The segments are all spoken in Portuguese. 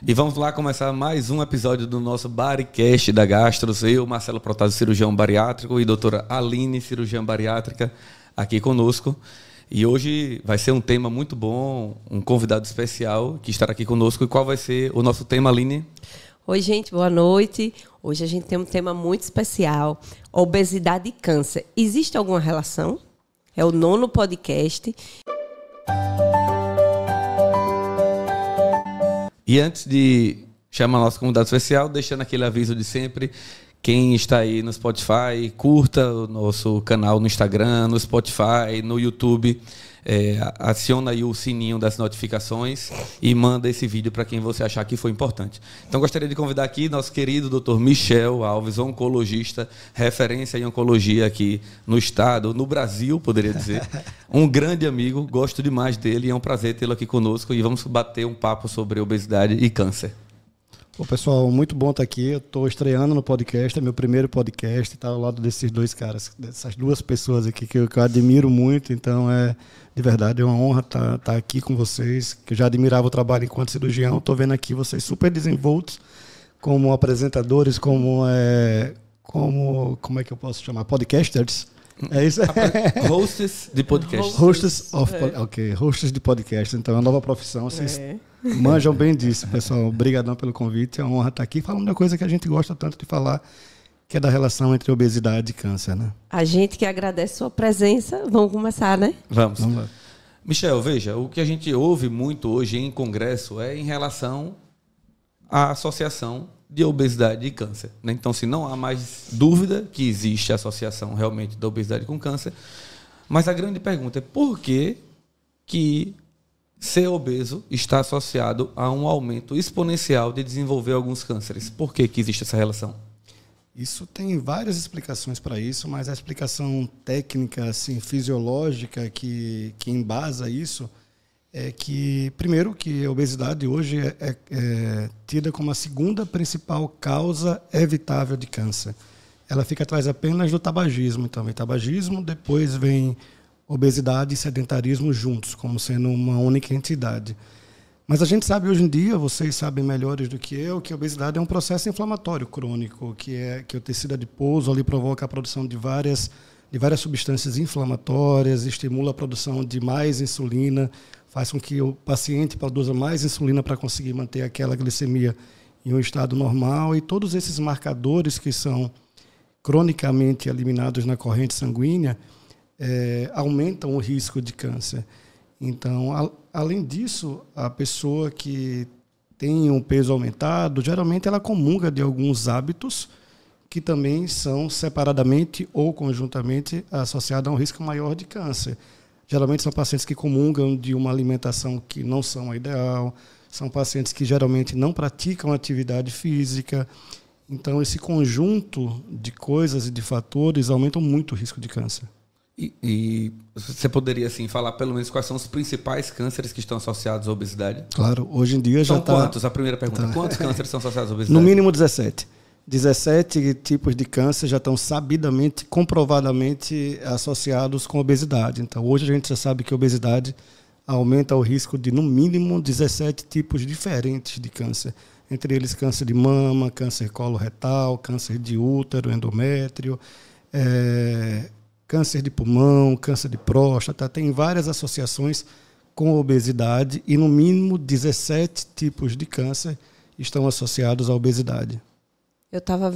E vamos lá começar mais um episódio do nosso Baricast da Gastros. Eu, Marcelo Protásio, cirurgião bariátrico, e doutora Aline, cirurgiã bariátrica, aqui conosco. E hoje vai ser um tema muito bom, um convidado especial que estará aqui conosco. E qual vai ser o nosso tema, Aline? Oi, gente, boa noite. Hoje a gente tem um tema muito especial, obesidade e câncer. Existe alguma relação? É o 9º podcast. E antes de chamar nosso convidado especial, deixando aquele aviso de sempre, quem está aí no Spotify, curta o nosso canal no Instagram, no Spotify, no YouTube, aciona aí o sininho das notificações e manda esse vídeo para quem você achar que foi importante. Então, gostaria de convidar aqui nosso querido Dr. Michel Alves, oncologista, referência em oncologia aqui no estado, no Brasil, poderia dizer. Um grande amigo, gosto demais dele e é um prazer tê-lo aqui conosco e vamos bater um papo sobre obesidade e câncer. Bom, pessoal, muito bom estar aqui. Eu estou estreando no podcast, é meu primeiro podcast, estar ao lado desses dois caras, dessas duas pessoas aqui que eu admiro muito. Então, de verdade, é uma honra estar aqui com vocês, que eu já admirava o trabalho enquanto cirurgião. Estou vendo aqui vocês super desenvoltos como apresentadores, como é que eu posso chamar? Podcasters? É isso? Hosts de podcast. Hosts de podcast. Então, é uma nova profissão. Vocês manjam bem disso, pessoal. Obrigadão pelo convite. É uma honra estar aqui falando da coisa que a gente gosta tanto de falar, que é da relação entre obesidade e câncer, né? A gente que agradece sua presença. Vamos começar, né? Vamos lá. Michel, veja, o que a gente ouve muito hoje em congresso é em relação à associação de obesidade e câncer, né? Então, se não há mais dúvida que existe a associação realmente da obesidade com câncer, mas a grande pergunta é por que ser obeso está associado a um aumento exponencial de desenvolver alguns cânceres? Por que existe essa relação? Isso tem várias explicações para isso, mas a explicação técnica, assim, fisiológica que embasa isso é que, primeiro, que a obesidade hoje é tida como a segunda principal causa evitável de câncer. Ela fica atrás apenas do tabagismo. Então, vem tabagismo, depois vem obesidade e sedentarismo juntos, como sendo uma única entidade. Mas a gente sabe hoje em dia, vocês sabem melhores do que eu, que a obesidade é um processo inflamatório crônico, que o tecido adiposo ali provoca a produção de várias substâncias inflamatórias, estimula a produção de mais insulina, faz com que o paciente produza mais insulina para conseguir manter aquela glicemia em um estado normal, e todos esses marcadores que são cronicamente eliminados na corrente sanguínea aumentam o risco de câncer. Então, além disso, a pessoa que tem um peso aumentado, geralmente ela comunga de alguns hábitos que também são separadamente ou conjuntamente associados a um risco maior de câncer. Geralmente são pacientes que comungam de uma alimentação que não são a ideal, são pacientes que geralmente não praticam atividade física. Então, esse conjunto de coisas e de fatores aumentam muito o risco de câncer. E você poderia, assim, falar pelo menos quais são os principais cânceres que estão associados à obesidade? Claro, hoje em dia já está... São quantos? A primeira pergunta. Quantos cânceres são associados à obesidade? No mínimo 17. 17 tipos de câncer já estão sabidamente, comprovadamente associados com obesidade. Então, hoje a gente já sabe que a obesidade aumenta o risco de, no mínimo, 17 tipos diferentes de câncer. Entre eles, câncer de mama, câncer coloretal, câncer de útero, endométrio, câncer de pulmão, câncer de próstata. Tem várias associações com a obesidade e, no mínimo, 17 tipos de câncer estão associados à obesidade. Eu estava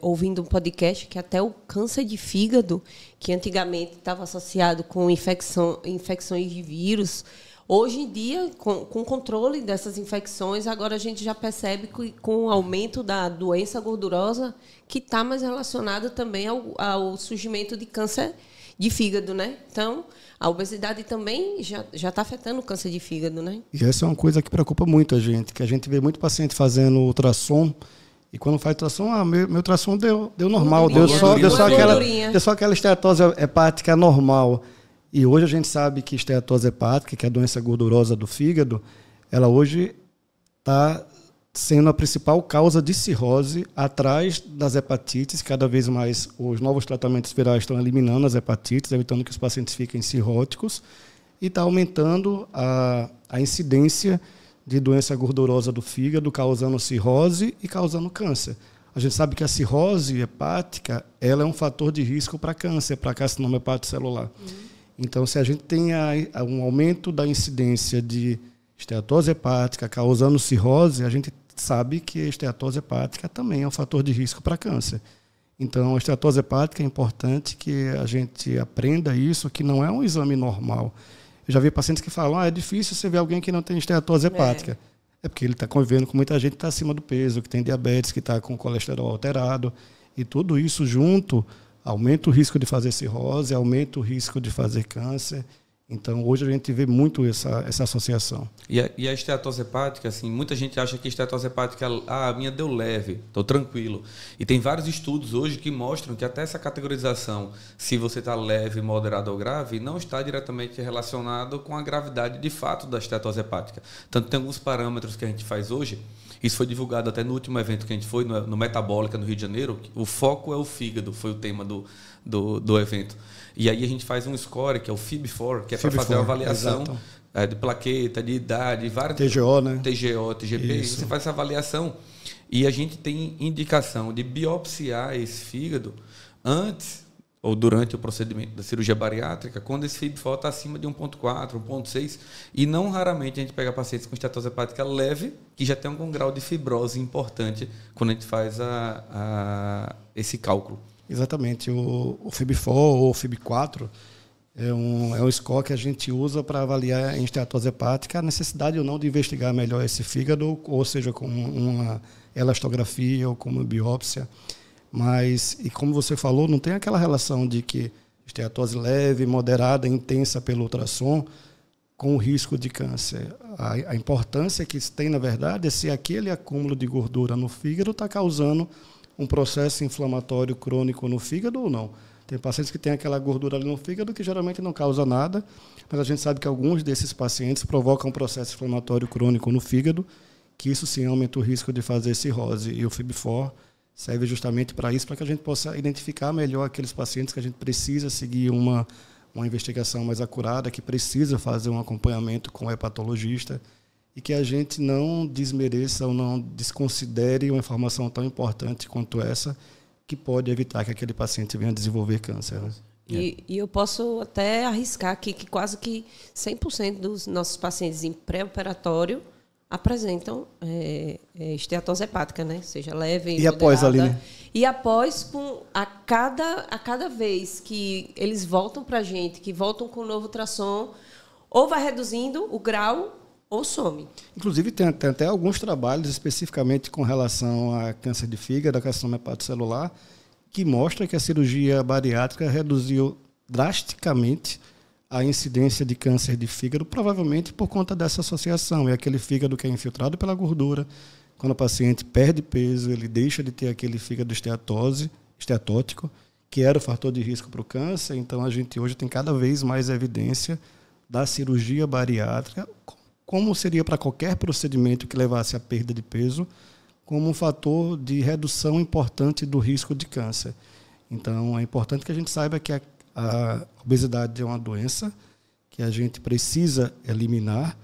ouvindo um podcast que até o câncer de fígado, que antigamente estava associado com infecções de vírus, hoje em dia, com o controle dessas infecções, agora a gente já percebe que com o aumento da doença gordurosa, que está mais relacionada também ao surgimento de câncer de fígado, né? Então, a obesidade também já está afetando o câncer de fígado, né? E essa é uma coisa que preocupa muito a gente, que a gente vê muito paciente fazendo ultrassom. E quando faz ultrassom, meu ultrassom deu normal, deu só aquela esteatose hepática normal. E hoje a gente sabe que esteatose hepática, que é a doença gordurosa do fígado, ela hoje está sendo a principal causa de cirrose atrás das hepatites. Cada vez mais os novos tratamentos virais estão eliminando as hepatites, evitando que os pacientes fiquem cirróticos, e está aumentando a incidência de doença gordurosa do fígado, causando cirrose e causando câncer. A gente sabe que a cirrose hepática ela é um fator de risco para câncer, para carcinoma hepatocelular. Então, se a gente tem um aumento da incidência de esteatose hepática causando cirrose, a gente sabe que a esteatose hepática também é um fator de risco para câncer. Então, a esteatose hepática é importante que a gente aprenda isso, que não é um exame normal. Eu já vi pacientes que falam, é difícil você ver alguém que não tem esteatose hepática. É porque ele está convivendo com muita gente que está acima do peso, que tem diabetes, que está com colesterol alterado. E tudo isso junto aumenta o risco de fazer cirrose, aumenta o risco de fazer câncer. Então, hoje a gente vê muito essa associação. E a esteatose hepática, assim, muita gente acha que a esteatose hepática, a minha deu leve, estou tranquilo. E tem vários estudos hoje que mostram que até essa categorização, se você está leve, moderado ou grave, não está diretamente relacionado com a gravidade de fato da esteatose hepática. Tanto tem alguns parâmetros que a gente faz hoje, isso foi divulgado até no último evento que a gente foi, no Metabólica, no Rio de Janeiro, o foco é o fígado, foi o tema do evento. E aí a gente faz um score, que é o FIB-4, que é para fazer uma avaliação de plaqueta, de idade, várias... TGO, né? TGO, TGP, Isso. você faz essa avaliação. E a gente tem indicação de biopsiar esse fígado antes ou durante o procedimento da cirurgia bariátrica, quando esse FIB-4 está acima de 1,4, 1,6. E não raramente a gente pega pacientes com esteatose hepática leve, que já tem um grau de fibrose importante quando a gente faz esse cálculo. Exatamente. O FIB-4 ou FIB-4 é um score que a gente usa para avaliar em esteatose hepática a necessidade ou não de investigar melhor esse fígado, ou seja, com uma elastografia ou com uma biópsia. Mas, e como você falou, não tem aquela relação de que esteatose leve, moderada, intensa pelo ultrassom com o risco de câncer. A importância que isso tem, na verdade, é se aquele acúmulo de gordura no fígado está causando um processo inflamatório crônico no fígado ou não. Tem pacientes que têm aquela gordura ali no fígado que geralmente não causa nada, mas a gente sabe que alguns desses pacientes provocam um processo inflamatório crônico no fígado, que isso sim aumenta o risco de fazer cirrose. E o FIB-4 serve justamente para isso, para que a gente possa identificar melhor aqueles pacientes que a gente precisa seguir uma investigação mais acurada, que precisa fazer um acompanhamento com o hepatologista, e que a gente não desmereça ou não desconsidere uma informação tão importante quanto essa, que pode evitar que aquele paciente venha desenvolver câncer. Né? E eu posso até arriscar aqui que quase que 100% dos nossos pacientes em pré-operatório apresentam esteatose hepática, né? Seja leve, e após ali, né? E após, a cada vez que eles voltam para a gente, que voltam com o novo ultrassom, ou vai reduzindo o grau ou some. Inclusive, tem até alguns trabalhos especificamente com relação a câncer de fígado, a carcinoma hepatocelular, que mostra que a cirurgia bariátrica reduziu drasticamente a incidência de câncer de fígado, provavelmente por conta dessa associação. É aquele fígado que é infiltrado pela gordura. Quando o paciente perde peso, ele deixa de ter aquele fígado esteatótico, que era o fator de risco para o câncer. Então, a gente hoje tem cada vez mais evidência da cirurgia bariátrica, como seria para qualquer procedimento que levasse à perda de peso, como um fator de redução importante do risco de câncer. Então, é importante que a gente saiba que a obesidade é uma doença que a gente precisa eliminar,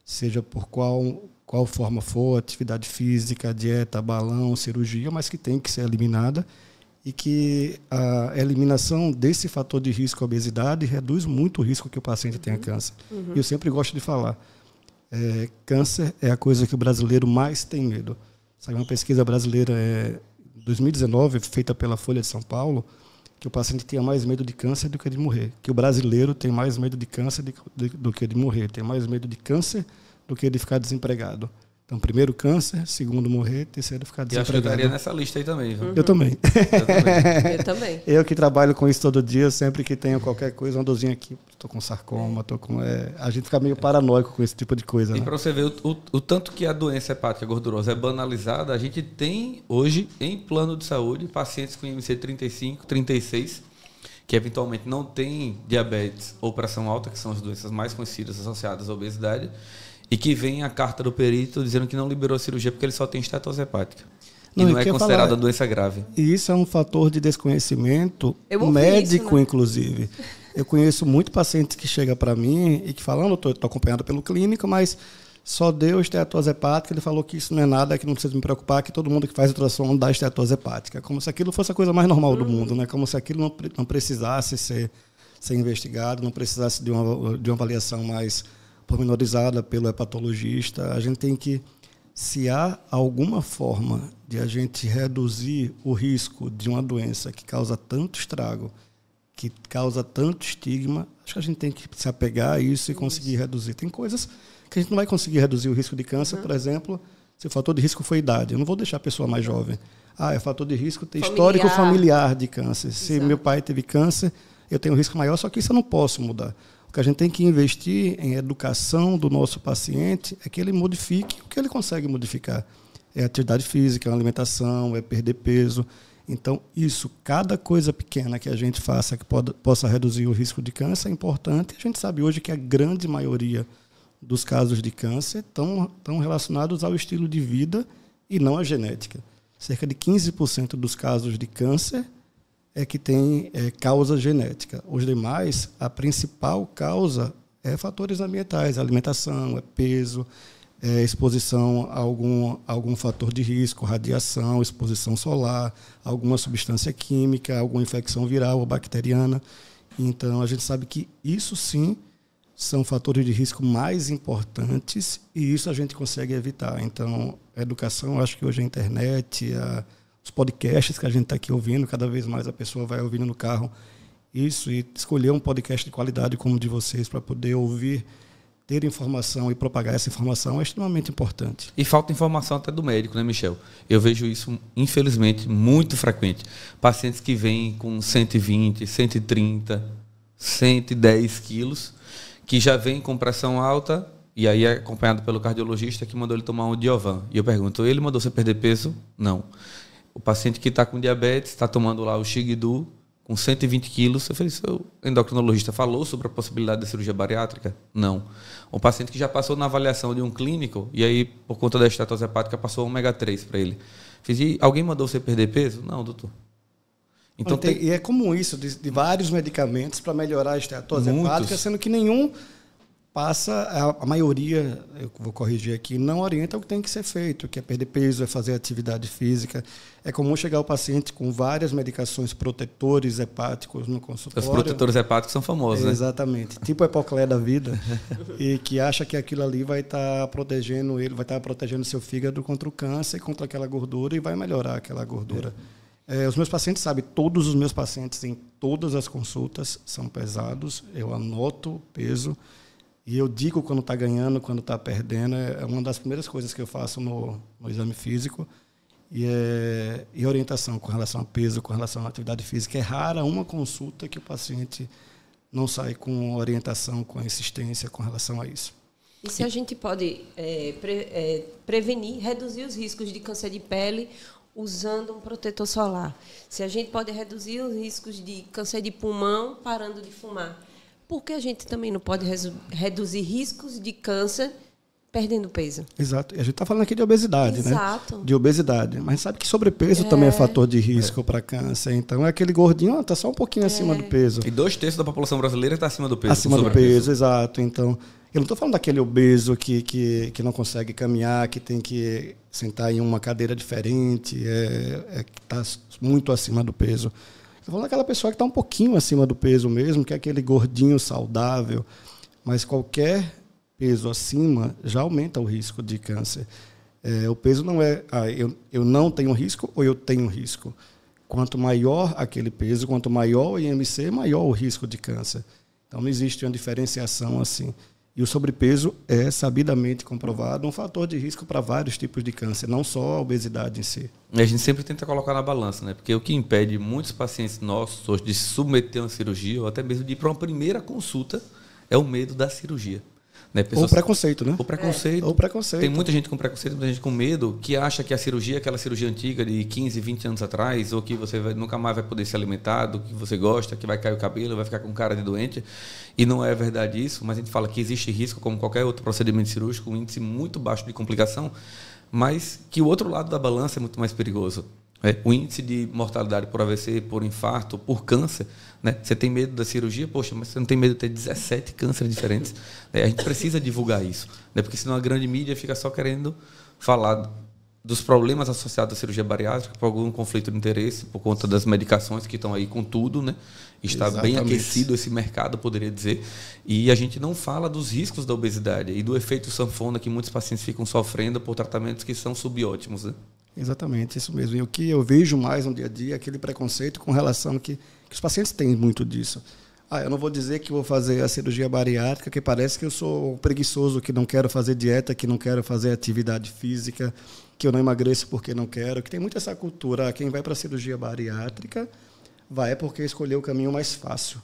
seja por qual forma for, atividade física, dieta, balão, cirurgia, mas que tem que ser eliminada, e que a eliminação desse fator de risco, a obesidade, reduz muito o risco que o paciente tenha câncer. E eu sempre gosto de falar, câncer é a coisa que o brasileiro mais tem medo. Saiu uma pesquisa brasileira, 2019, feita pela Folha de São Paulo, que o paciente tinha mais medo de câncer do que de morrer. Que o brasileiro tem mais medo de câncer do que de morrer. Tem mais medo de câncer do que de ficar desempregado. Então, primeiro câncer, segundo morrer, terceiro ficar desempregado. E acho que eu estaria nessa lista aí também. Viu? Eu também. Eu também. Eu que trabalho com isso todo dia, sempre que tenho qualquer coisa, uma dorzinha aqui, estou com sarcoma, estou com... a gente fica meio paranoico com esse tipo de coisa. E né? para você ver o tanto que a doença hepática gordurosa é banalizada, a gente tem hoje, em plano de saúde, pacientes com IMC 35, 36, que eventualmente não têm diabetes ou pressão alta, que são as doenças mais conhecidas associadas à obesidade, e que vem a carta do perito dizendo que não liberou a cirurgia porque ele só tem esteatose hepática. E não é considerada doença grave. E isso é um fator de desconhecimento médico, isso, né? Inclusive. Eu conheço muito pacientes que chegam para mim e que falam, estou acompanhado pelo clínico, mas só deu esteatose hepática, ele falou que isso não é nada, que não precisa me preocupar, que todo mundo que faz ultrassom dá esteatose hepática. Como se aquilo fosse a coisa mais normal do mundo, né? Como se aquilo não precisasse ser investigado, não precisasse de uma avaliação mais pormenorizada pelo hepatologista. A gente tem que, se há alguma forma de a gente reduzir o risco de uma doença que causa tanto estrago, que causa tanto estigma, acho que a gente tem que se apegar a isso e conseguir reduzir. Tem coisas que a gente não vai conseguir reduzir o risco de câncer, por exemplo, se o fator de risco for idade. Eu não vou deixar a pessoa mais jovem. É fator de risco ter histórico familiar de câncer. Se meu pai teve câncer, eu tenho um risco maior, só que isso eu não posso mudar. O que a gente tem que investir em educação do nosso paciente é que ele modifique o que ele consegue modificar. É atividade física, é alimentação, é perder peso. Então, cada coisa pequena que a gente faça que possa reduzir o risco de câncer é importante. A gente sabe hoje que a grande maioria dos casos de câncer estão relacionados ao estilo de vida e não à genética. Cerca de 15% dos casos de câncer é que tem causa genética. Os demais, a principal causa é fatores ambientais, alimentação, é peso, exposição a algum fator de risco, radiação, exposição solar, alguma substância química, alguma infecção viral ou bacteriana. Então, a gente sabe que isso sim são fatores de risco mais importantes e isso a gente consegue evitar. Então, a educação, acho que hoje a internet, os podcasts que a gente está aqui ouvindo, cada vez mais a pessoa vai ouvindo no carro isso, e escolher um podcast de qualidade como o de vocês para poder ouvir, ter informação e propagar essa informação é extremamente importante. E falta informação até do médico, né, Michel? Eu vejo isso, infelizmente, muito frequente. Pacientes que vêm com 120, 130, 110 quilos, que já vem com pressão alta, e aí é acompanhado pelo cardiologista que mandou ele tomar um Diovan. E eu pergunto, ele mandou você perder peso? Não. O paciente que está com diabetes, está tomando lá o Xigdu, com 120 quilos, eu falei, seu endocrinologista falou sobre a possibilidade da cirurgia bariátrica? Não. O paciente que já passou na avaliação de um clínico, e aí, por conta da esteatose hepática, passou ômega 3 para ele. E alguém mandou você perder peso? Não, doutor. Então, e é comum isso, de vários medicamentos para melhorar a esteatose hepática, sendo que nenhum passa, a maioria, eu vou corrigir aqui, não orienta o que tem que ser feito, que é perder peso, é fazer atividade física. É comum chegar o paciente com várias medicações protetores hepáticos no consultório. Os protetores hepáticos são famosos, né? Exatamente. Tipo Epoclé da vida, e que acha que aquilo ali vai estar protegendo ele, vai estar protegendo seu fígado contra o câncer, contra aquela gordura, e vai melhorar aquela gordura. Os meus pacientes sabem, todos os meus pacientes em todas as consultas são pesados, eu anoto o peso e eu digo quando está ganhando, quando está perdendo. É uma das primeiras coisas que eu faço no exame físico e orientação com relação a peso, com relação à atividade física. É rara uma consulta que o paciente não sai com orientação, com insistência com relação a isso. E se a gente pode prevenir, reduzir os riscos de câncer de pele usando um protetor solar? Se a gente pode reduzir os riscos de câncer de pulmão parando de fumar, por que a gente também não pode reduzir riscos de câncer perdendo peso? Exato. E a gente está falando aqui de obesidade, Exato. né? De obesidade. Mas sabe que sobrepeso também é fator de risco para câncer. Então, é aquele gordinho está só um pouquinho acima do peso. E 2/3 da população brasileira está acima do peso. Acima do peso, exato. Então, eu não estou falando daquele obeso que não consegue caminhar, que tem que sentar em uma cadeira diferente, que está muito acima do peso. Estou falando daquela pessoa que está um pouquinho acima do peso mesmo, que é aquele gordinho saudável. Mas qualquer peso acima já aumenta o risco de câncer. O peso não é eu não tenho risco ou eu tenho risco. Quanto maior aquele peso, quanto maior o IMC, maior o risco de câncer. Então, não existe uma diferenciação assim. E o sobrepeso é sabidamente comprovado um fator de risco para vários tipos de câncer, não só a obesidade em si. E a gente sempre tenta colocar na balança, né? Porque o que impede muitos pacientes nossos hoje de se submeter a uma cirurgia ou até mesmo de ir para uma primeira consulta é o medo da cirurgia. Né? Ou preconceito, né? Ou preconceito. Ou preconceito. Tem muita gente com preconceito, muita gente com medo, que acha que a cirurgia é aquela cirurgia antiga de 15, 20 anos atrás, ou que você nunca mais vai poder se alimentar do que você gosta, que vai cair o cabelo, vai ficar com cara de doente. E não é verdade isso, mas a gente fala que existe risco, como qualquer outro procedimento cirúrgico, um índice muito baixo de complicação, mas que o outro lado da balança é muito mais perigoso. O índice de mortalidade por AVC, por infarto, por câncer, né? Você tem medo da cirurgia? Poxa, mas você não tem medo de ter 17 cânceres diferentes? A gente precisa divulgar isso, né? Porque senão a grande mídia fica só querendo falar dos problemas associados à cirurgia bariátrica, por algum conflito de interesse, por conta das medicações que estão aí com tudo, né? Está Exatamente. bem aquecido esse mercado, poderia dizer. E a gente não fala dos riscos da obesidade e do efeito sanfona que muitos pacientes ficam sofrendo por tratamentos que são subótimos, né? Exatamente, isso mesmo. E o que eu vejo mais no dia a dia é aquele preconceito com relação que os pacientes têm muito disso. Eu não vou dizer que vou fazer a cirurgia bariátrica, que parece que eu sou preguiçoso, que não quero fazer dieta, que não quero fazer atividade física, que eu não emagreço porque não quero, que tem muito essa cultura. Quem vai para a cirurgia bariátrica vai porque escolheu o caminho mais fácil.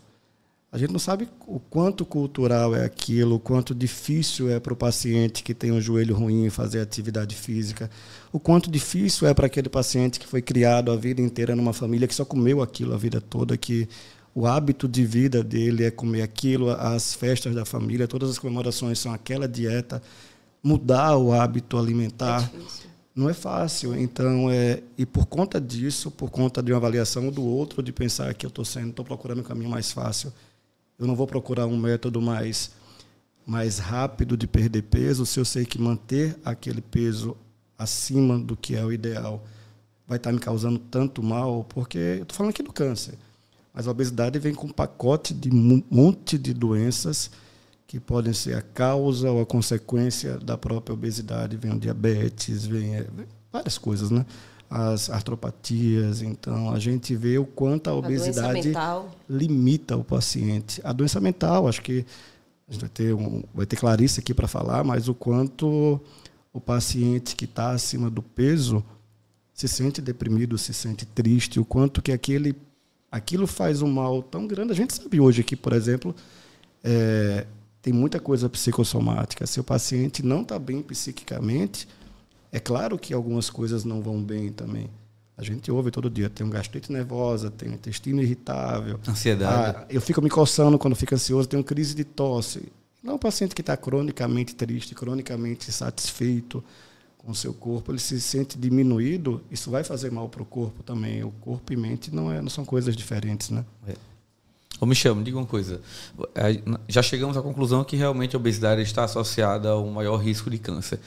A gente não sabe o quanto cultural é aquilo, o quanto difícil é para o paciente que tem um joelho ruim fazer atividade física, o quanto difícil é para aquele paciente que foi criado a vida inteira numa família que só comeu aquilo a vida toda, que o hábito de vida dele é comer aquilo, as festas da família, todas as comemorações são aquela dieta. Mudar o hábito alimentar não é fácil. Então, e por conta disso, por conta de uma avaliação do outro, de pensar que eu estou procurando um caminho mais fácil, eu não vou procurar um método mais rápido de perder peso, se eu sei que manter aquele peso acima do que é o ideal vai estar me causando tanto mal, porque eu estou falando aqui do câncer, mas a obesidade vem com um pacote de um monte de doenças que podem ser a causa ou a consequência da própria obesidade. Vem o diabetes, vem várias coisas, né? As artropatias. Então, a gente vê o quanto a obesidade limita o paciente. A doença mental, acho que a gente vai ter Clarice aqui para falar, mas o quanto o paciente que está acima do peso se sente deprimido, se sente triste, o quanto que aquilo faz um mal tão grande. A gente sabe hoje que, por exemplo, tem muita coisa psicossomática. Se o paciente não está bem psiquicamente, é claro que algumas coisas não vão bem também. A gente ouve todo dia, tem um gastrite nervosa, tem um intestino irritável. Ansiedade. Eu fico me coçando quando fico ansioso, tenho crise de tosse. Não é um paciente que está cronicamente triste, cronicamente insatisfeito com o seu corpo, ele se sente diminuído, isso vai fazer mal para o corpo também. O corpo e mente não são coisas diferentes, né? Ô, Michel, me diga uma coisa. Já chegamos à conclusão que realmente a obesidade está associada a um maior risco de câncer.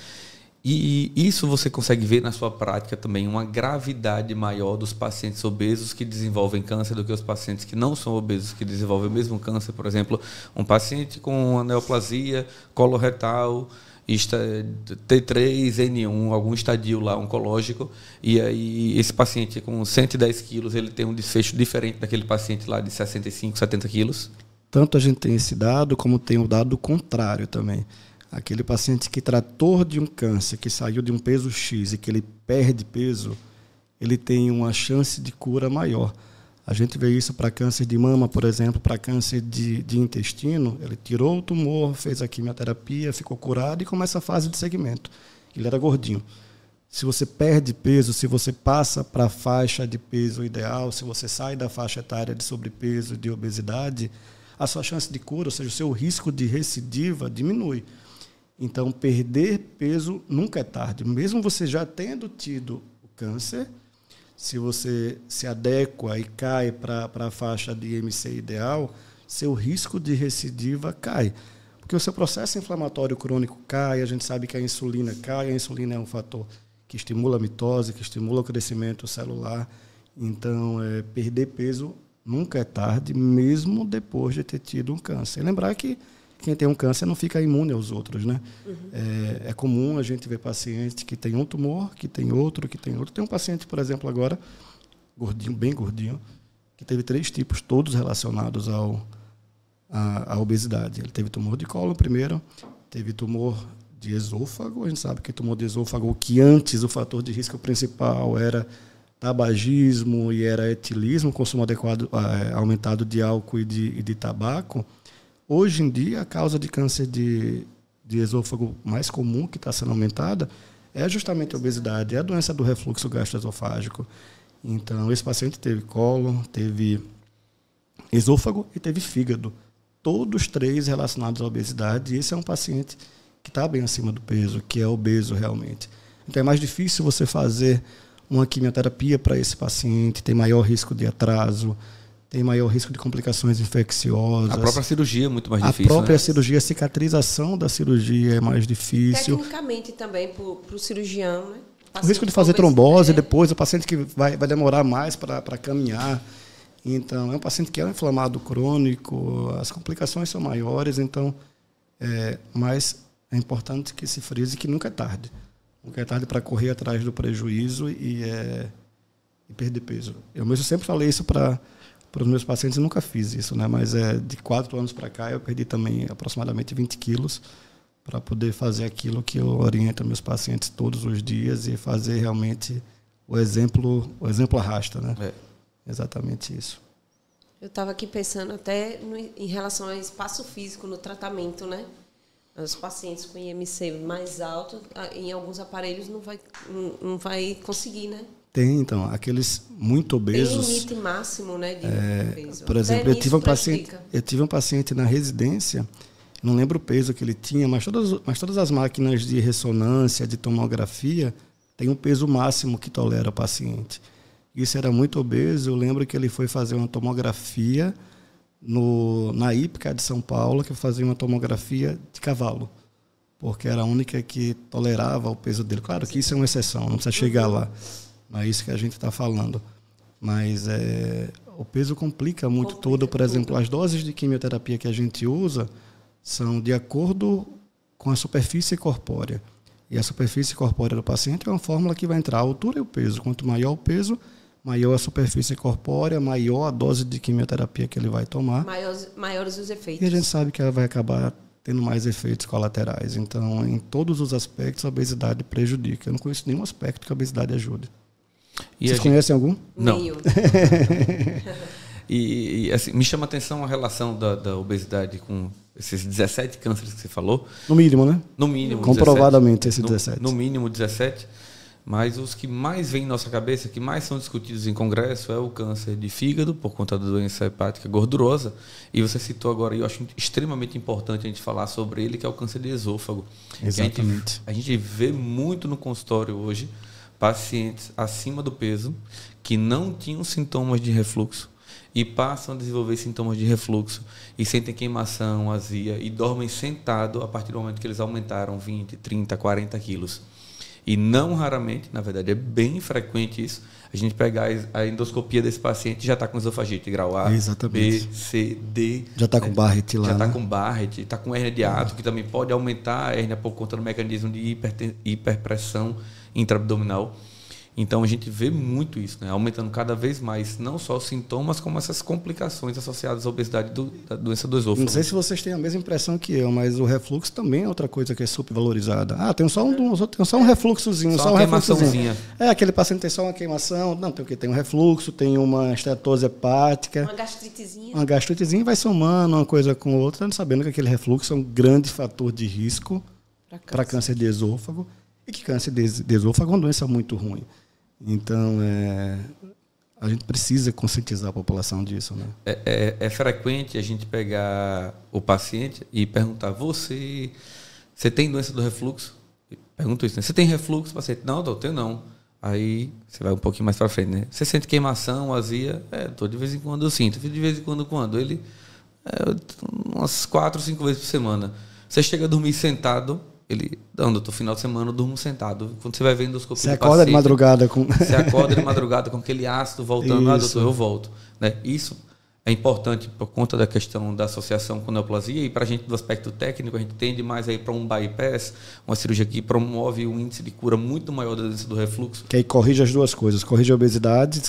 E isso você consegue ver na sua prática também, uma gravidade maior dos pacientes obesos que desenvolvem câncer do que os pacientes que não são obesos, que desenvolvem o mesmo câncer. Por exemplo, um paciente com uma neoplasia coloretal, T3N1, algum estadio lá oncológico, e aí esse paciente com 110 quilos, ele tem um desfecho diferente daquele paciente lá de 65, 70 quilos? Tanto a gente tem esse dado, como tem o dado contrário também. Aquele paciente que tratou de um câncer, que saiu de um peso X e que ele perde peso, ele tem uma chance de cura maior. A gente vê isso para câncer de mama, por exemplo, para câncer de intestino. Ele tirou o tumor, fez a quimioterapia, ficou curado e começa a fase de segmento. Ele era gordinho. Se você perde peso, se você passa para a faixa de peso ideal, se você sai da faixa etária de sobrepeso, de obesidade, a sua chance de cura, ou seja, o seu risco de recidiva diminui. Então, perder peso nunca é tarde. Mesmo você já tendo tido o câncer, se você se adequa e cai para a faixa de IMC ideal, seu risco de recidiva cai. Porque o seu processo inflamatório crônico cai, a gente sabe que a insulina cai, a insulina é um fator que estimula a mitose, que estimula o crescimento celular. Então, perder peso nunca é tarde, mesmo depois de ter tido um câncer. E lembrar que quem tem um câncer não fica imune aos outros, né? Uhum. É comum a gente ver paciente que tem um tumor, que tem outro, que tem outro. Tem um paciente, por exemplo, agora, gordinho, bem gordinho, que teve 3 tipos, todos relacionados à obesidade. Ele teve tumor de cólon primeiro, teve tumor de esôfago. A gente sabe que tumor de esôfago, que antes o fator de risco principal era tabagismo e era etilismo, consumo aumentado de álcool e de tabaco. Hoje em dia, a causa de câncer de esôfago mais comum que está sendo aumentada é justamente a obesidade, é a doença do refluxo gastroesofágico. Então, esse paciente teve cólon, teve esôfago e teve fígado. Todos 3 relacionados à obesidade. E esse é um paciente que está bem acima do peso, que é obeso realmente. Então, é mais difícil você fazer uma quimioterapia para esse paciente, tem maior risco de atraso, tem maior risco de complicações infecciosas. A própria cirurgia é muito mais difícil. A própria né? cirurgia, a cicatrização da cirurgia é mais difícil. Tecnicamente também para o cirurgião, né? O risco de fazer trombose depois, o paciente que vai demorar mais para caminhar. Então, é um paciente que é um inflamado crônico, as complicações são maiores, então, mas é importante que se frise que nunca é tarde. Nunca é tarde para correr atrás do prejuízo e perder peso. Eu mesmo sempre falei isso para os meus pacientes, eu nunca fiz isso, né? Mas de 4 anos para cá eu perdi também aproximadamente 20 quilos para poder fazer aquilo que eu oriento meus pacientes todos os dias e fazer realmente o exemplo arrasta, né? Exatamente isso. Eu estava aqui pensando até em relação ao espaço físico no tratamento, né? Os pacientes com IMC mais alto, em alguns aparelhos não vai conseguir, né? Tem, então, aqueles muito obesos. Tem limite máximo, né, de peso. Por exemplo, eu tive um paciente na residência, não lembro o peso que ele tinha, mas todas as máquinas de ressonância, de tomografia, tem um peso máximo que tolera o paciente. Isso era muito obeso. Eu lembro que ele foi fazer uma tomografia na IPCA de São Paulo, que fazia uma tomografia de cavalo, porque era a única que tolerava o peso dele. Claro que isso é uma exceção, não precisa chegar lá. Não é isso que a gente está falando. Mas o peso complica muito tudo. Por exemplo, as doses de quimioterapia que a gente usa são de acordo com a superfície corpórea. E a superfície corpórea do paciente é uma fórmula que vai entrar a altura e o peso. Quanto maior o peso, maior a superfície corpórea, maior a dose de quimioterapia que ele vai tomar. Maiores os efeitos. E a gente sabe que ela vai acabar tendo mais efeitos colaterais. Então, em todos os aspectos, a obesidade prejudica. Eu não conheço nenhum aspecto que a obesidade ajude. Vocês conhecem algum? Não. E assim, me chama a atenção a relação da obesidade com esses 17 cânceres que você falou. No mínimo, né? No mínimo. Comprovadamente, 17. Esses 17. No mínimo 17. Mas os que mais vêm em nossa cabeça, que mais são discutidos em congresso, é o câncer de fígado, por conta da doença hepática gordurosa. E você citou agora, e eu acho extremamente importante a gente falar sobre ele, que é o câncer de esôfago. Exatamente. A gente vê muito no consultório hoje pacientes acima do peso que não tinham sintomas de refluxo e passam a desenvolver sintomas de refluxo e sentem queimação, azia e dormem sentado a partir do momento que eles aumentaram 20, 30, 40 quilos. E não raramente, na verdade é bem frequente isso, a gente pegar a endoscopia desse paciente já está com esofagite grau A, exatamente. B, C, D. Já está com Barrett lá. Já está com Barrett, está com hérnia de hiato, que também pode aumentar a hérnia por conta do mecanismo de hiperpressão intraabdominal. Então a gente vê muito isso, né? Aumentando cada vez mais, não só os sintomas, como essas complicações associadas à obesidade da doença do esôfago. Não sei se vocês têm a mesma impressão que eu, mas o refluxo também é outra coisa que é supervalorizada. Tem só um refluxozinho, só um refluxozinho. Aquele paciente tem só uma queimação. Não, tem o quê? Tem um refluxo, tem uma estetose hepática. Uma gastritezinha. Uma gastritezinha vai somando uma coisa com outra, não sabendo que aquele refluxo é um grande fator de risco para câncer de esôfago. E que câncer de esôfago é uma doença muito ruim. Então, a gente precisa conscientizar a população disso, né? É frequente a gente pegar o paciente e perguntar: você tem doença do refluxo? Pergunto isso, né? Você tem refluxo? O paciente: não, doutor, eu não. Aí você vai um pouquinho mais para frente, né? Você sente queimação, azia? De vez em quando eu sinto. De vez em quando? Ele, umas 4, 5 vezes por semana. Você chega a dormir sentado? Ele, não, doutor, final de semana eu durmo sentado. Quando você vai ver a endoscopia você acorda de madrugada com... Você acorda de madrugada com aquele ácido voltando. Doutor, eu volto. Né? Isso é importante por conta da questão da associação com neoplasia e para a gente, do aspecto técnico, a gente tende mais aí para um bypass, uma cirurgia que promove um índice de cura muito maior da doença do refluxo. Que aí corrige as duas coisas. Corrige a obesidade,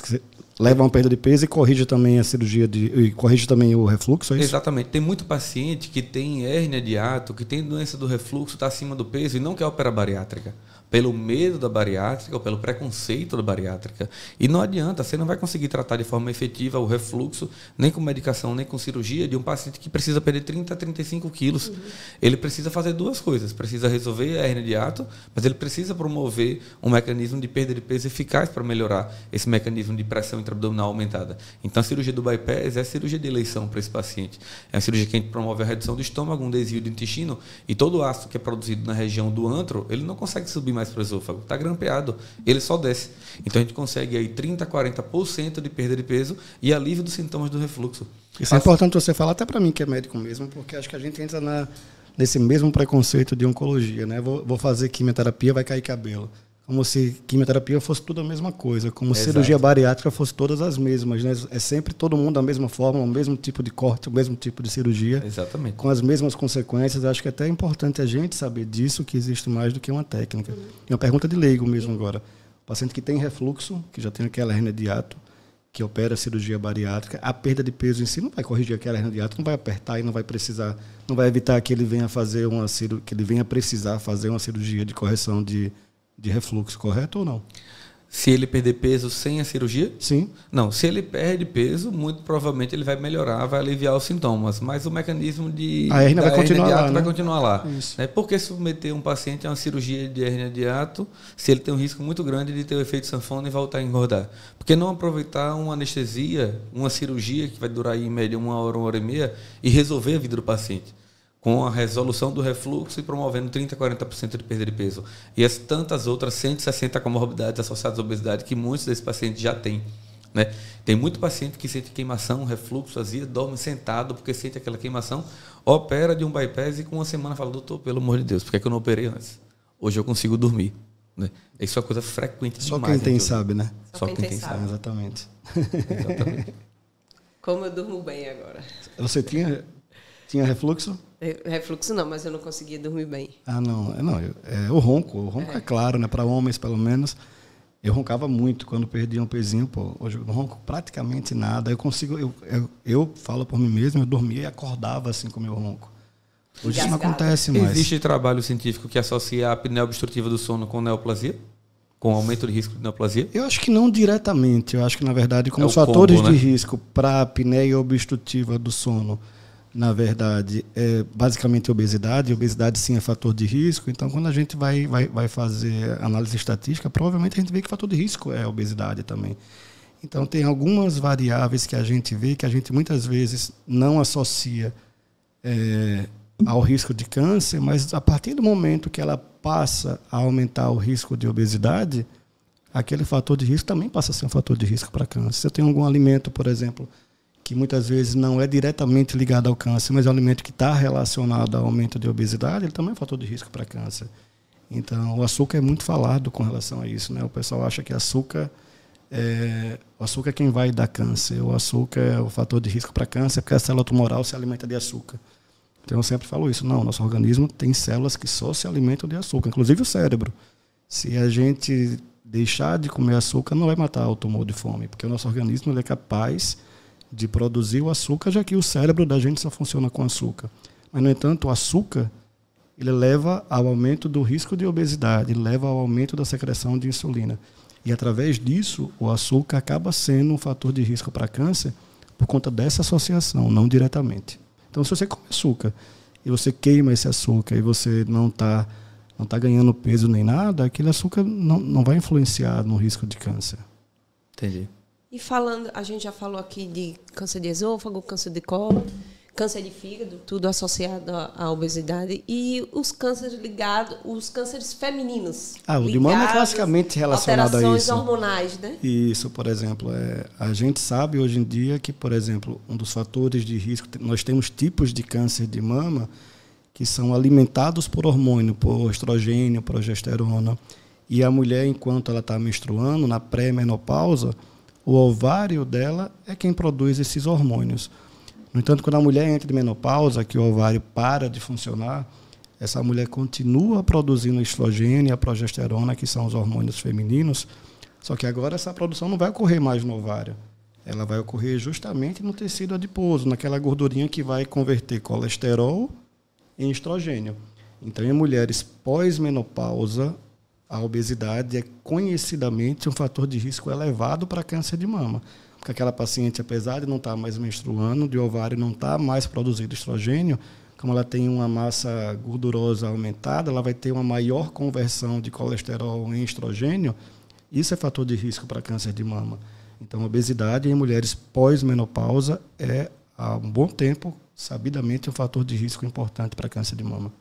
leva a uma perda de peso e corrige também a cirurgia e corrige também o refluxo, é isso? Exatamente. Tem muito paciente que tem hérnia de hiato, que tem doença do refluxo, está acima do peso e não quer operar bariátrica. Pelo medo da bariátrica ou pelo preconceito da bariátrica. E não adianta, você não vai conseguir tratar de forma efetiva o refluxo, nem com medicação, nem com cirurgia, de um paciente que precisa perder 30 a 35 quilos. Uhum. Ele precisa fazer duas coisas. Precisa resolver a hérnia de hiato, mas ele precisa promover um mecanismo de perda de peso eficaz para melhorar esse mecanismo de pressão intraabdominal aumentada. Então, a cirurgia do bypass é a cirurgia de eleição para esse paciente. É a cirurgia que a gente promove a redução do estômago, um desvio do intestino, e todo o ácido que é produzido na região do antro, ele não consegue subir mais mais para o esôfago. Está grampeado, ele só desce. Então a gente consegue aí 30% a 40% de perda de peso e alívio dos sintomas do refluxo. Isso é importante você falar até para mim, que é médico mesmo, porque acho que a gente entra nesse mesmo preconceito de oncologia, né? Vou fazer quimioterapia, vai cair cabelo. Como se quimioterapia fosse tudo a mesma coisa, como se cirurgia bariátrica fosse todas as mesmas, né? É sempre todo mundo da mesma forma, o mesmo tipo de corte, o mesmo tipo de cirurgia, exatamente, com as mesmas consequências. Acho que é até importante a gente saber disso, que existe mais do que uma técnica. E uma pergunta de leigo mesmo agora. O paciente que tem refluxo, que já tem aquela hernia de hiato, que opera a cirurgia bariátrica, a perda de peso em si não vai corrigir aquela hernia de hiato, não vai apertar e não vai precisar, não vai evitar que ele venha fazer que ele venha precisar fazer uma cirurgia de correção de refluxo, correto ou não? Se ele perder peso sem a cirurgia? Sim. Não, se ele perde peso, muito provavelmente ele vai melhorar, vai aliviar os sintomas, mas o mecanismo a hernia vai continuar lá, né? vai continuar lá. Isso. Por que submeter um paciente a uma cirurgia de hernia de hiato se ele tem um risco muito grande de ter o efeito sanfona e voltar a engordar? Por que não aproveitar uma anestesia, uma cirurgia que vai durar aí, em média 1 hora e meia e resolver a vida do paciente? Com a resolução do refluxo e promovendo 30% a 40% de perda de peso. E as tantas outras 160 comorbidades associadas à obesidade que muitos desses pacientes já têm. Né? Tem muito paciente que sente queimação, refluxo, azia, dorme sentado porque sente aquela queimação, opera de um bypass e com uma semana fala, doutor, pelo amor de Deus, por que eu não operei antes? Hoje eu consigo dormir. Né? Isso é uma coisa frequente só demais. Só quem tem sabe, né? Só quem tem sabe. Exatamente. Exatamente. Como eu durmo bem agora. Você tinha refluxo? Refluxo não, mas eu não conseguia dormir bem. Ah, não. O ronco é claro, né? Para homens, pelo menos. Eu roncava muito quando perdia um pezinho. Pô, hoje eu não ronco praticamente nada. Eu falo por mim mesmo, eu dormia e acordava assim com o meu ronco. Hoje isso não acontece mais. Existe trabalho científico que associa a apneia obstrutiva do sono com neoplasia? Com aumento de risco de neoplasia? Eu acho que não diretamente. Eu acho que, na verdade, como os fatores combo, né, de risco para a apneia obstrutiva do sono, na verdade, é basicamente obesidade. Obesidade, sim, é fator de risco. Então, quando a gente vai fazer análise estatística, provavelmente a gente vê que o fator de risco é a obesidade também. Então, tem algumas variáveis que a gente vê que a gente muitas vezes não associa ao risco de câncer, mas a partir do momento que ela passa a aumentar o risco de obesidade, aquele fator de risco também passa a ser um fator de risco para câncer. Se eu tenho algum alimento, por exemplo, que muitas vezes não é diretamente ligado ao câncer, mas é um alimento que está relacionado ao aumento de obesidade, ele também é um fator de risco para câncer. Então, o açúcar é muito falado com relação a isso, né? O pessoal acha que o açúcar é quem vai dar câncer. O açúcar é o fator de risco para câncer, porque a célula tumoral se alimenta de açúcar. Então, eu sempre falo isso. Não, nosso organismo tem células que só se alimentam de açúcar, inclusive o cérebro. Se a gente deixar de comer açúcar, não vai matar o tumor de fome, porque o nosso organismo ele é capaz de produzir o açúcar, já que o cérebro da gente só funciona com açúcar. Mas, no entanto, o açúcar ele leva ao aumento do risco de obesidade, ele leva ao aumento da secreção de insulina. E, através disso, o açúcar acaba sendo um fator de risco para câncer por conta dessa associação, não diretamente. Então, se você come açúcar e você queima esse açúcar e você não está ganhando peso nem nada, aquele açúcar não vai influenciar no risco de câncer. Entendi. E falando, a gente já falou aqui de câncer de esôfago, câncer de colo, câncer de fígado, tudo associado à obesidade, e os cânceres ligados, os cânceres femininos. O de mama é classicamente relacionado a isso. Alterações hormonais, né? Isso, por exemplo, a gente sabe hoje em dia que, por exemplo, um dos fatores de risco, nós temos tipos de câncer de mama que são alimentados por hormônio, por estrogênio, progesterona, e a mulher, enquanto ela está menstruando, na pré-menopausa, o ovário dela é quem produz esses hormônios. No entanto, quando a mulher entra em menopausa, que o ovário para de funcionar, essa mulher continua produzindo estrogênio e a progesterona, que são os hormônios femininos, só que agora essa produção não vai ocorrer mais no ovário. Ela vai ocorrer justamente no tecido adiposo, naquela gordurinha que vai converter colesterol em estrogênio. Então, em mulheres pós-menopausa, a obesidade é conhecidamente um fator de risco elevado para câncer de mama. Porque aquela paciente, apesar de não estar mais menstruando, de ovário não estar mais produzindo estrogênio, como ela tem uma massa gordurosa aumentada, ela vai ter uma maior conversão de colesterol em estrogênio. Isso é fator de risco para câncer de mama. Então, a obesidade em mulheres pós-menopausa é, há um bom tempo, sabidamente, um fator de risco importante para câncer de mama.